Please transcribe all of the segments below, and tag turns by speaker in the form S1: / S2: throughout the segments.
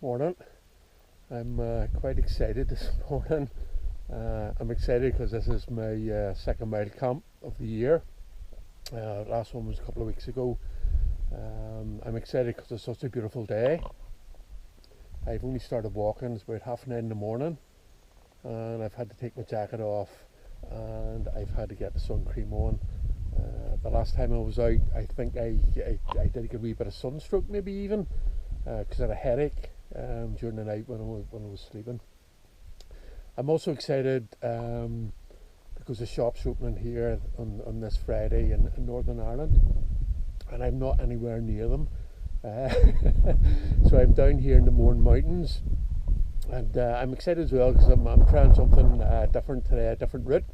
S1: Morning. I'm quite excited this morning. I'm excited because this is my second mile camp of the year. Last one was a couple of weeks ago. I'm excited because it's such a beautiful day. I've only started walking, it's about 9:30 in the morning, and I've had to take my jacket off and I've had to get the sun cream on. The last time I was out, I think I did get a wee bit of sunstroke, maybe even, because I had a headache during the night when I was sleeping. I'm also excited because the shops are opening here on this Friday in Northern Ireland, and I'm not anywhere near them. So I'm down here in the Mourne Mountains, and I'm excited as well because I'm trying something different today, a different route,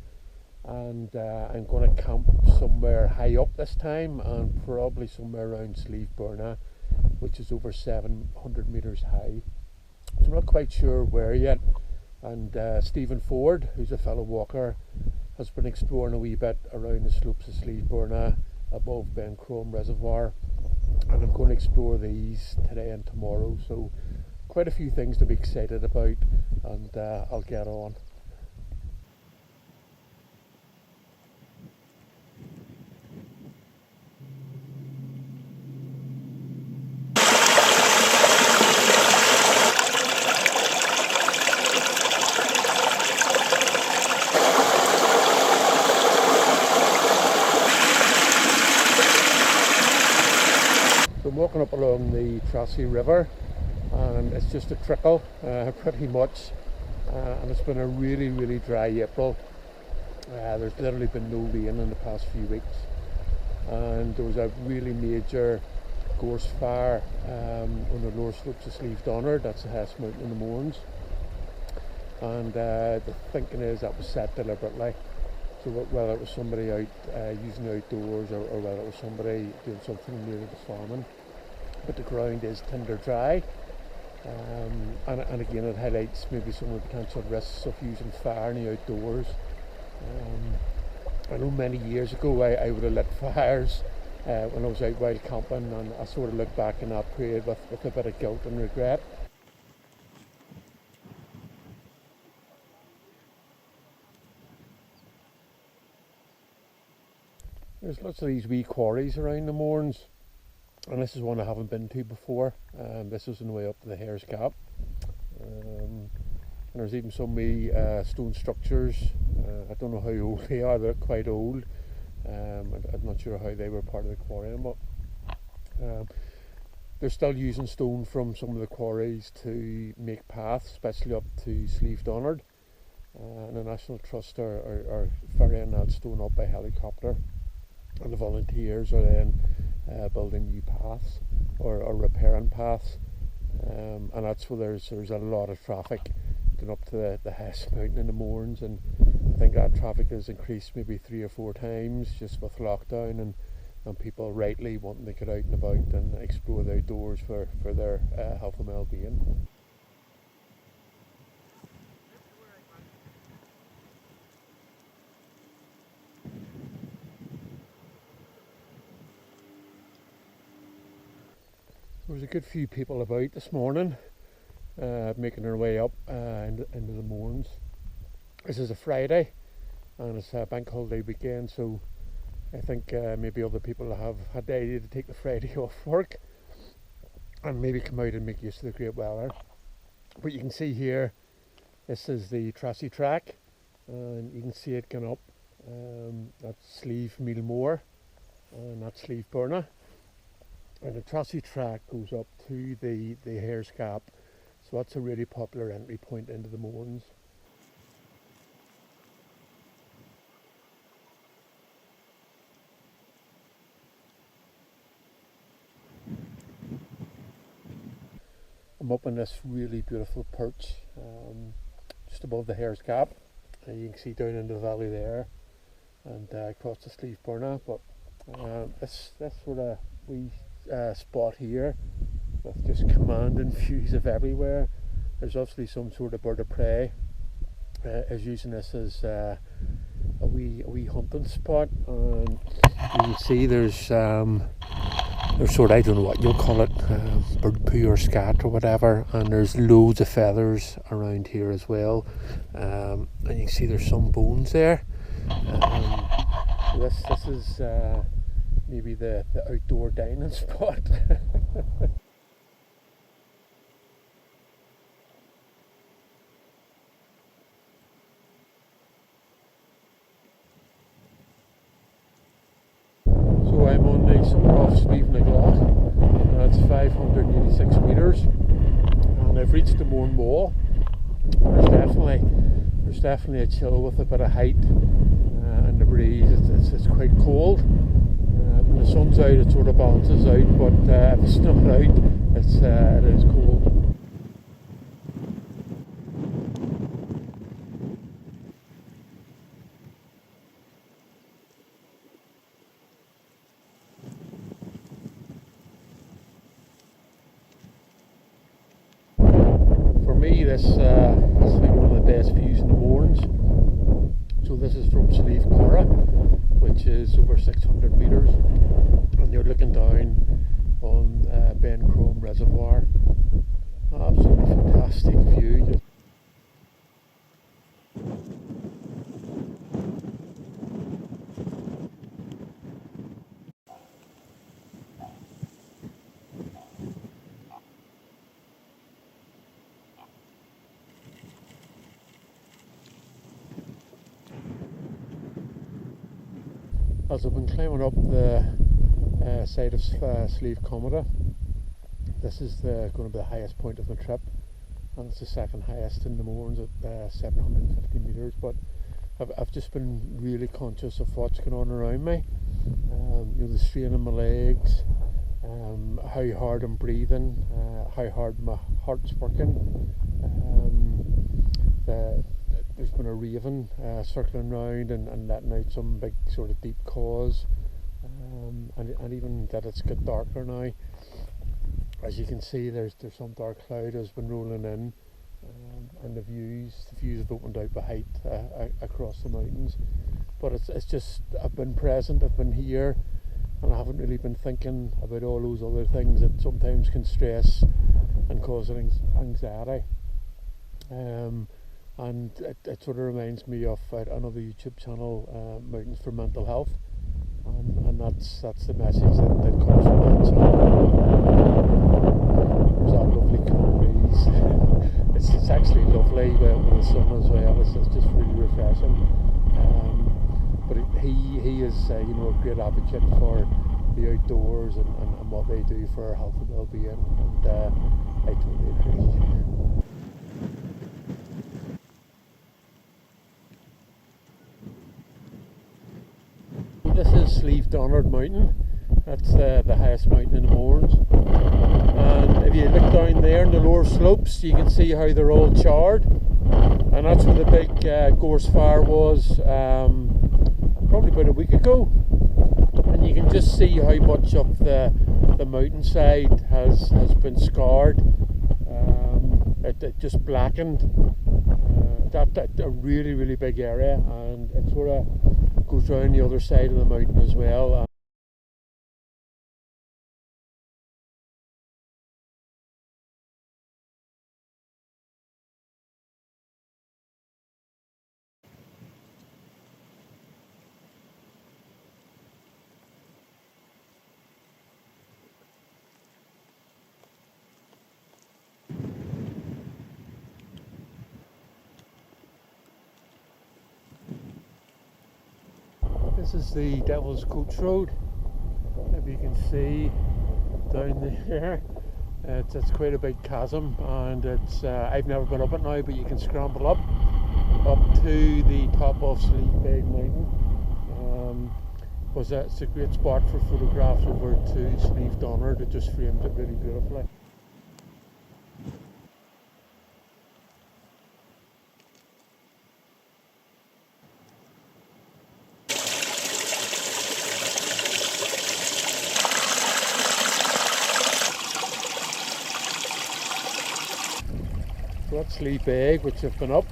S1: and I'm going to camp somewhere high up this time, and probably somewhere around Slieve Bearnagh, which is over 700 metres high. So I'm not quite sure where yet, and Stephen Ford, who's a fellow walker, has been exploring a wee bit around the slopes of Slieve Bearnagh above Ben Crom Reservoir, and I'm going to explore these today and tomorrow, so quite a few things to be excited about, and I'll get on. So I'm walking up along the Trassey River, and it's just a trickle pretty much, and it's been a really dry April. There's literally been no rain in the past few weeks, and there was a really major gorse fire on the lower slopes of Slieve Bearnagh, that's the highest mountain in the Mournes, and the thinking is that was set deliberately. So whether it was somebody out using the outdoors, or whether it was somebody doing something related to farming, but the ground is tinder dry, and again it highlights maybe some of the potential risks of using fire in the outdoors. I know many years ago I would have lit fires when I was out wild camping, and I sort of look back in that period with a bit of guilt and regret. There's lots of these wee quarries around the Mournes, and this is one I haven't been to before. This is on the way up to the Hare's Gap, and there's even some wee stone structures. I don't know how old they are, they're quite old. I'm not sure how they were part of the quarry, but they're still using stone from some of the quarries to make paths, especially up to Slieve Bearnagh, and the National Trust are ferrying that stone up by helicopter, and the volunteers are then building new paths or repairing paths, and that's where there's a lot of traffic going up to the highest mountain in the Mournes, and I think that traffic has increased maybe 3 or 4 times just with lockdown, and people rightly wanting to get out and about and explore the outdoors for their health and well-being. There was a good few people about this morning, making their way up into the Mournes. This is a Friday, and it's a bank holiday weekend, so I think maybe other people have had the idea to take the Friday off work and maybe come out and make use of the great weather. But you can see here, this is the Trassey Track, and you can see it going up. That's Slieve Moor, and that's Slieve Bearnagh. And the Trassey Track goes up to the Hare's Gap, so that's a really popular entry point into the Mournes. I'm up on this really beautiful perch just above the Hare's Gap, and you can see down into the valley there and across the Slieve Bearnagh. But this sort of wee spot here with just commanding views of everywhere. There's obviously some sort of bird of prey is using this as a wee hunting spot, and you can see there's There's sort of, I don't know what you'll call it, bird poo or scat or whatever, and there's loads of feathers around here as well, and you can see there's some bones there. This is maybe the outdoor dining spot. So I'm on the summit of Slievenaglogh. That's 586 metres, and I've reached the Mourne Wall. There's definitely a chill with a bit of height, and the breeze. It's quite cold. When the sun's out, it sort of balances out, but if it's not out, it is cold. For me, this is one of the best views in the Mournes. So this is from Slieve Commedagh, which is over 600 metres, and you're looking down on Ben Crom Reservoir. Absolutely fantastic view. As I've been climbing up the side of Slieve Commedagh, this is going to be the highest point of my trip, and it's the second highest in the Mournes at 750 metres. But I've just been really conscious of what's going on around me. The strain in my legs, how hard I'm breathing, how hard my heart's working. There's been a raven circling around and letting out some big sort of deep caws, and even that it's got darker now. As you can see, there's some dark cloud has been rolling in, and the views have opened out by height across the mountains. But it's just, I've been present, I've been here, and I haven't really been thinking about all those other things that sometimes can stress and cause anxiety. And it sort of reminds me of another YouTube channel, Mountains for Mental Health, and that's the message that comes from that channel. There's that lovely cool breeze. It's actually lovely with the sun as well. It's just really refreshing. But he is a great advocate for the outdoors and what they do for our health and well-being, and I totally agree. This is Slieve Bearnagh Mountain. That's the highest mountain in the Mournes. And if you look down there in the lower slopes, you can see how they're all charred. And that's where the big gorse fire was probably about a week ago. And you can just see how much of the mountainside has been scarred. It just blackened. That's a really, really big area, and it sort of goes around the other side of the mountain as well. This is the Devil's Coach Road. If you can see down there, it's quite a big chasm, and I've never been up it now, but you can scramble up to the top of Slieve Beg Mountain. Because it's a great spot for photographs over to Slieve Bearnagh. That just frames it really beautifully. So that's Slieve Beg, which I've been up,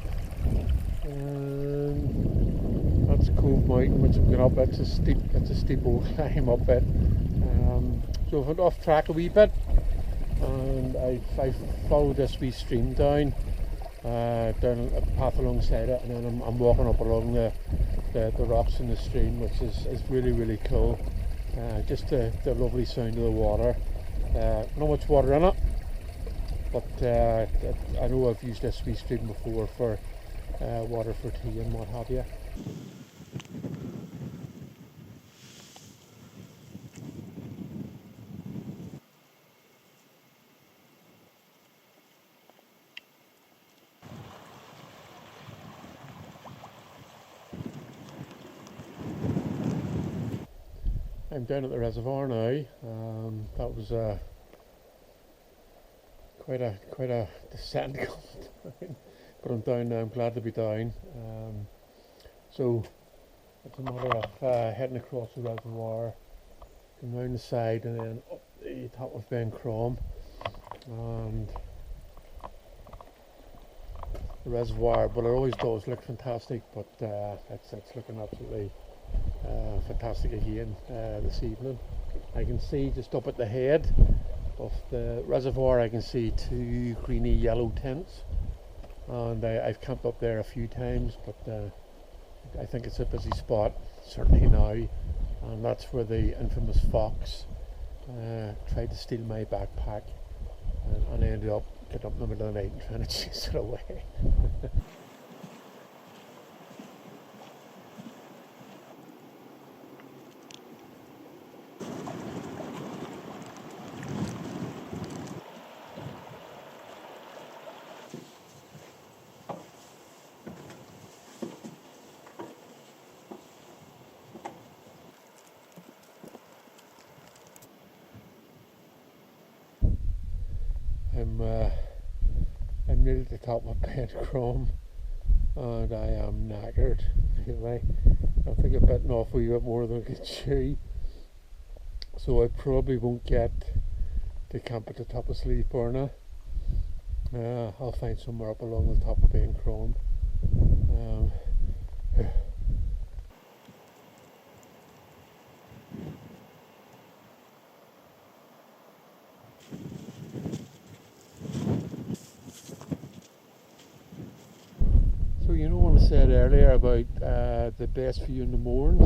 S1: and that's Cove Mountain, which I've been up. It's a steep old climb up it. So I went off track a wee bit, and I followed this wee stream down a path alongside it, and then I'm walking up along the rocks in the stream, which is really cool. Just the lovely sound of the water. Not much water in it, but I know I've used this wee stream before for water for tea and what have you. I'm down at the reservoir now. That was quite a descent coming down, but I'm down now. I'm glad to be down. So it's a matter of heading across the reservoir, going round the side, and then up the top of Ben Crom. And the reservoir, but it always does look fantastic. But it's looking absolutely fantastic again this evening. I can see just up at the head of the reservoir, I can see two greeny yellow tents, and I've camped up there a few times, but I think it's a busy spot certainly now, and that's where the infamous fox tried to steal my backpack, and I ended up getting up in the middle of the night and trying to chase it away. I'm nearly at the top of Ben Crom, and I am knackered, really. I think I've bitten off a wee bit more than I could chew, so I probably won't get to camp at the top of Slieve Bearnagh. I'll find somewhere up along the top of Ben Crom. So you know what I said earlier about the best view in the Mournes?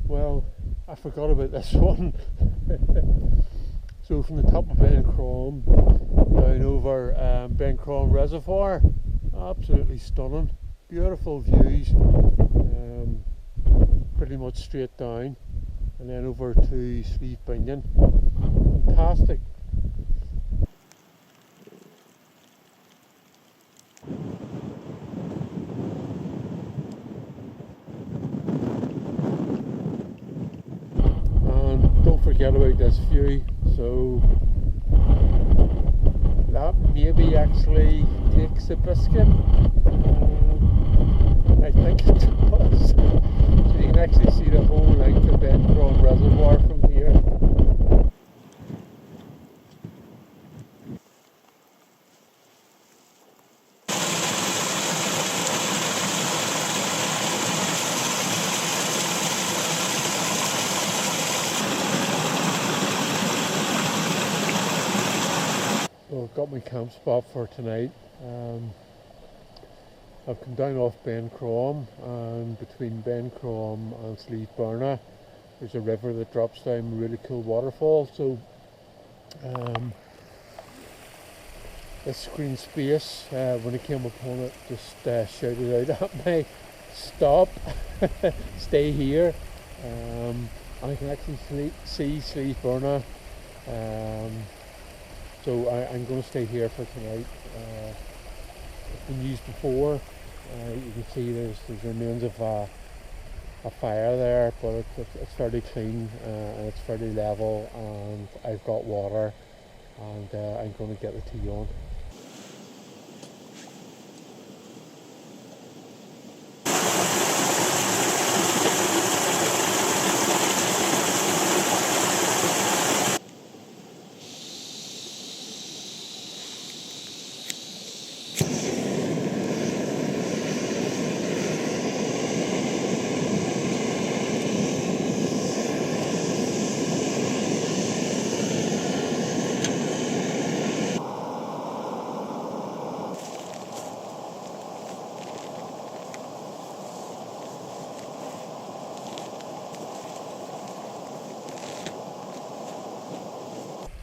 S1: Well, I forgot about this one. So from the top of Ben Crom down over Ben Crom Reservoir, absolutely stunning, beautiful views, pretty much straight down, and then over to Slieve Bearnagh, fantastic. Don't forget about this view, so that maybe actually takes a biscuit. I think it does. So you can actually see the whole length of Ben Crom Reservoir from here. So I've got my camp spot for tonight. I've come down off Ben Crom, and between Ben Crom and Slieve Bearnagh there's a river that drops down a really cool waterfall. So this green space, when I came upon it, just shouted out at me, stop, stay here, and I can actually see Slieve Bearnagh. So I'm going to stay here for tonight. It's been used before. You can see there's remains of a fire there, but it's fairly clean and it's fairly level, and I've got water, and I'm going to get the tea on.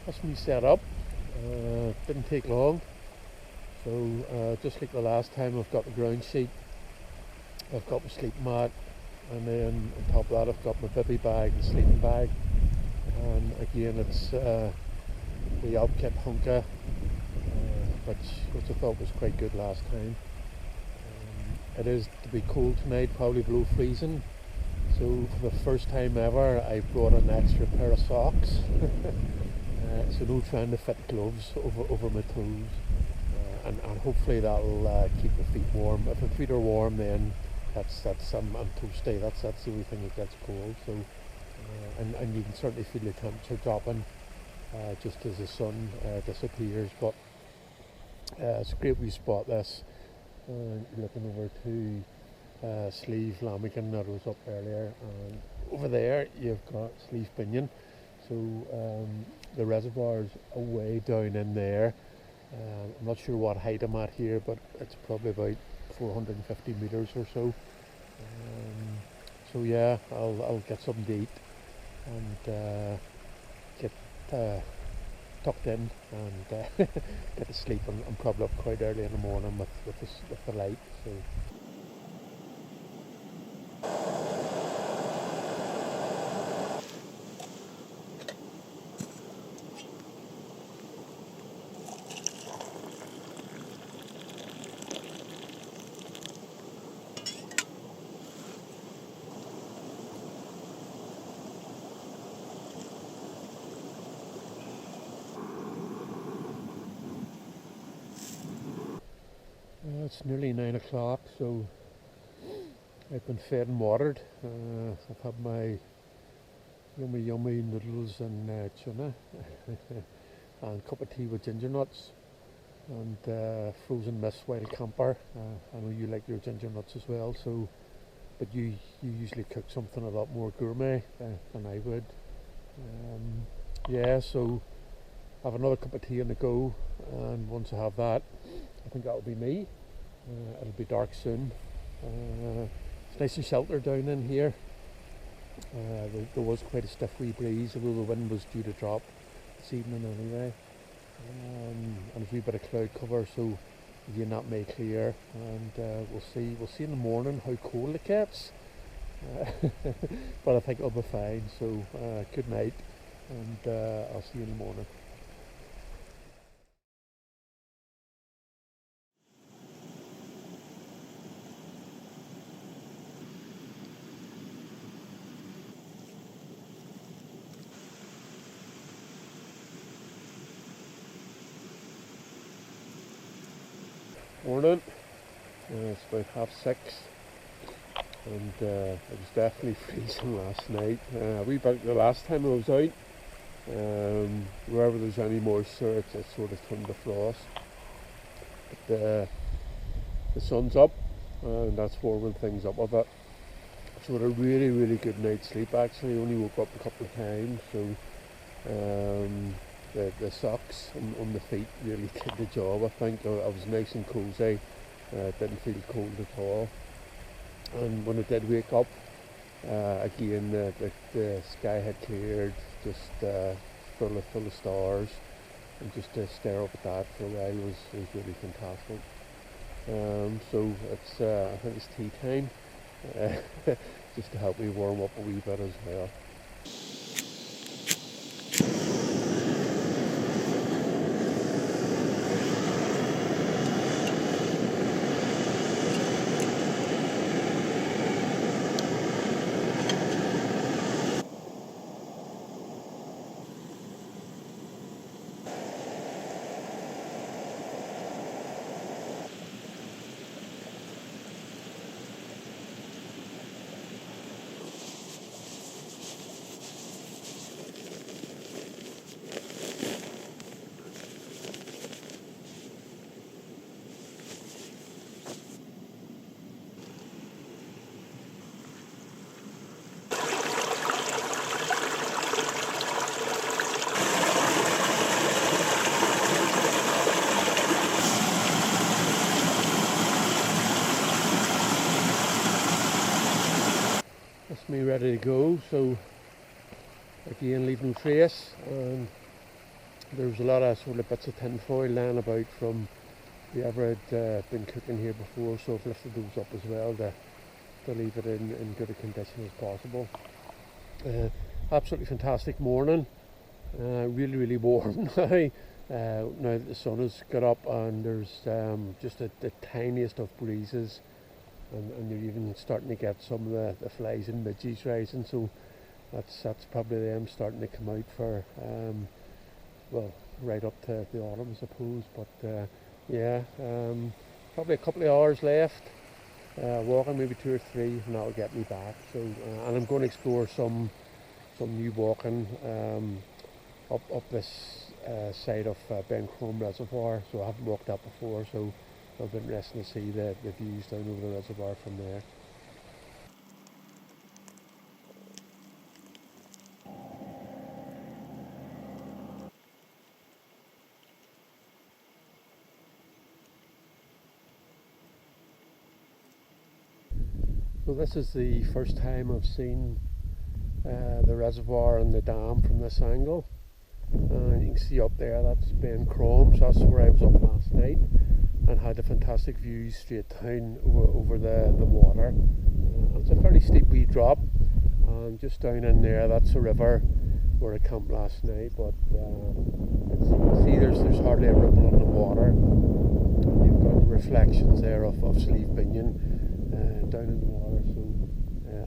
S1: That's me set up. Didn't take long. So just like the last time, I've got the ground sheet, I've got my sleep mat, and then on top of that I've got my bivy bag and sleeping bag. And again, it's the Alpkit Hunka, which I thought was quite good last time. It is to be cold tonight, probably below freezing. So for the first time ever, I brought an extra pair of socks. So no trying to fit gloves over my toes. And hopefully that'll keep the feet warm. If the feet are warm, then I'm toasty. That's the only thing that gets cold. So and you can certainly feel the temperature dropping just as the sun disappears. But it's a great wee spot, this. Looking over to Slieve Lamagan that was up earlier, and over there you've got Slieve Bearnagh. So the reservoir's away down in there. I'm not sure what height I'm at here, but it's probably about 450 metres or so. So yeah, I'll get something to eat and get tucked in and get to sleep. I'm probably up quite early in the morning with the light. So. It's nearly 9 o'clock, so I've been fed and watered. I've had my yummy noodles and tuna and a cup of tea with ginger nuts and frozen mist wild camper. I know you like your ginger nuts as well, so but you usually cook something a lot more gourmet than I would. Yeah, so I have another cup of tea on the go, and once I have that, I think that'll be me. It'll be dark soon. It's nice and sheltered down in here. There was quite a stiff wee breeze, although the wind was due to drop this evening anyway. And there's a wee bit of cloud cover, so again that may clear, and we'll see in the morning how cold it gets. But I think it'll be fine. So good night, and I'll see you in the morning. Morning. It's about 6:30, and it was definitely freezing last night. The last time I was out, wherever there's any moisture, it's sort of turned to frost. But the sun's up, and that's warming things up a bit. So I had a really good night's sleep. Actually, only woke up a couple of times, so the socks on the feet really did the job. I think I was nice and cosy, didn't feel cold at all. And when I did wake up, again the sky had cleared, just full of stars, and just to stare up at that for a while was really fantastic. So it's I think it's tea time, just to help me warm up a wee bit as well. Me ready to go, so again leave no trace, and There's a lot of sort of bits of tinfoil lying about from whoever had been cooking here before, so I've lifted those up as well to leave it in good a condition as possible. Absolutely fantastic morning, really warm now. Now that the sun has got up and there's just the tiniest of breezes, and you're even starting to get some of the flies and midges rising, so that's probably them starting to come out for well, right up to the autumn, I suppose. But yeah, probably a couple of hours left, walking, maybe 2 or 3, and that'll get me back. So and I'm going to explore some new walking up this side of Ben Crom Reservoir, so I haven't walked that before, so it'll be interesting to see the views down over the reservoir from there. So this is the first time I've seen the reservoir and the dam from this angle. You can see up there, that's Ben Crom, so that's where I was up last night and had a fantastic view straight down over the water. It's a fairly steep wee drop, and just down in there, that's a river where I camped last night, but as you can see, there's hardly a ripple on the water. And you've got reflections there of Slieve Bearnagh down in the water, so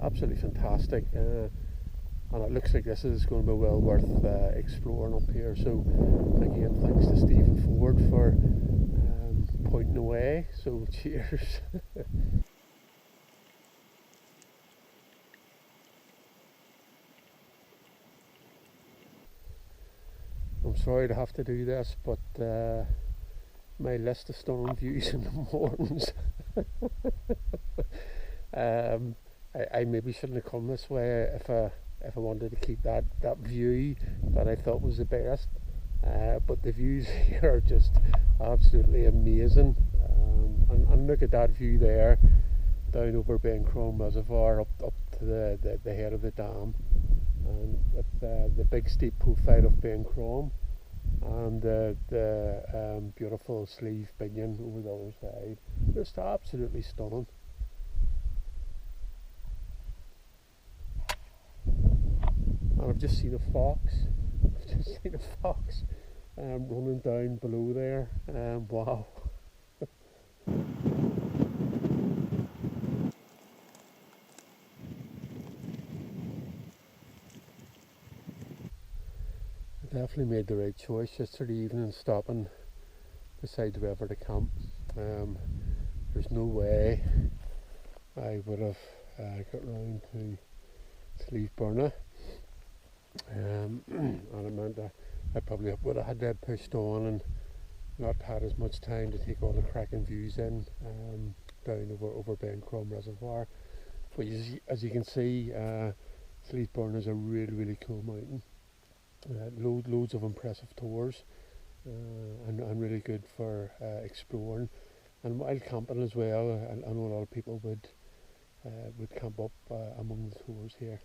S1: absolutely fantastic. And it looks like this is going to be well worth exploring up here. So again, thanks to Stephen Ford for pointing the way. So cheers. I'm sorry to have to do this, but my list of stunning views in the Mournes. I maybe shouldn't have come this way if I wanted to keep that view that I thought was the best, but the views here are just absolutely amazing, and look at that view there down over Ben Crom Reservoir up to the head of the dam, and with the big steep profile of Ben Crom and the beautiful Slieve Bearnagh over the other side. Just absolutely stunning. And I've just seen a fox. Running down below there. Wow. I definitely made the right choice yesterday evening, stopping beside the river to camp. There's no way I would have got round to Slieve Bearnagh. And it meant that I probably would have had to have pushed on and not had as much time to take all the cracking views in down over Ben Crom Reservoir. But as you can see, Slieve Bearnagh is a really cool mountain. Loads of impressive tours, and really good for exploring and wild camping as well. I know a lot of people would camp up among the tours here.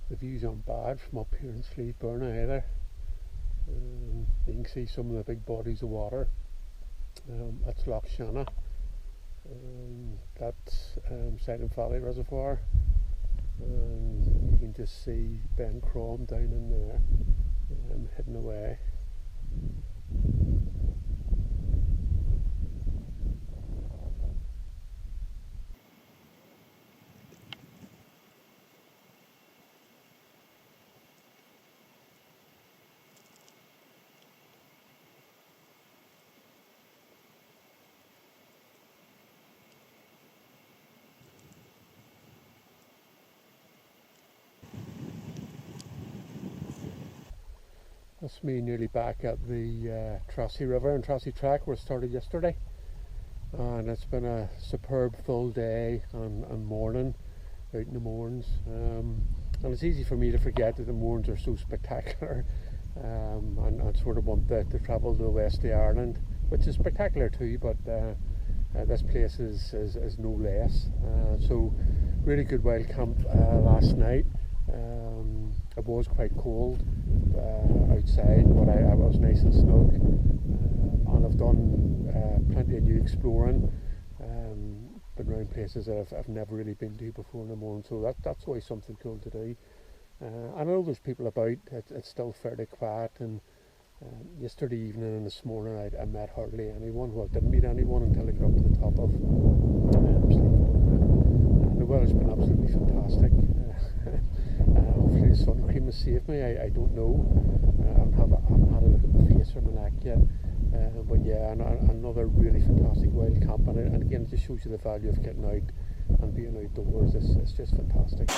S1: The views aren't bad from up here in Slieve Bearnagh either. You can see some of the big bodies of water. That's Loch Shanna. That's Silent Valley Reservoir. And you can just see Ben Crom down in there, hidden away. That's me nearly back at the Trassey River and Trassey Track where it started yesterday, and it's been a superb full day and morning out in the Mournes, and it's easy for me to forget that the Mournes are so spectacular, and sort of want to travel to the west of Ireland, which is spectacular too, but this place is no less. So really good wild camp last night. It was quite cold outside, but I was nice and snug, and I've done plenty of new exploring. Been around places that I've never really been to before in the morning, so that's always something cool to do. I know there's people about. It's still fairly quiet, and yesterday evening and this morning I met hardly anyone. Well, I didn't meet anyone until I got up to the top of Slieve Bearnagh, and the weather's been absolutely fantastic. Hopefully the sun cream has saved me. I don't know. I haven't had a look at my face or my neck yet. But yeah, another really fantastic wild camp, and again it just shows you the value of getting out and being outdoors. It's just fantastic.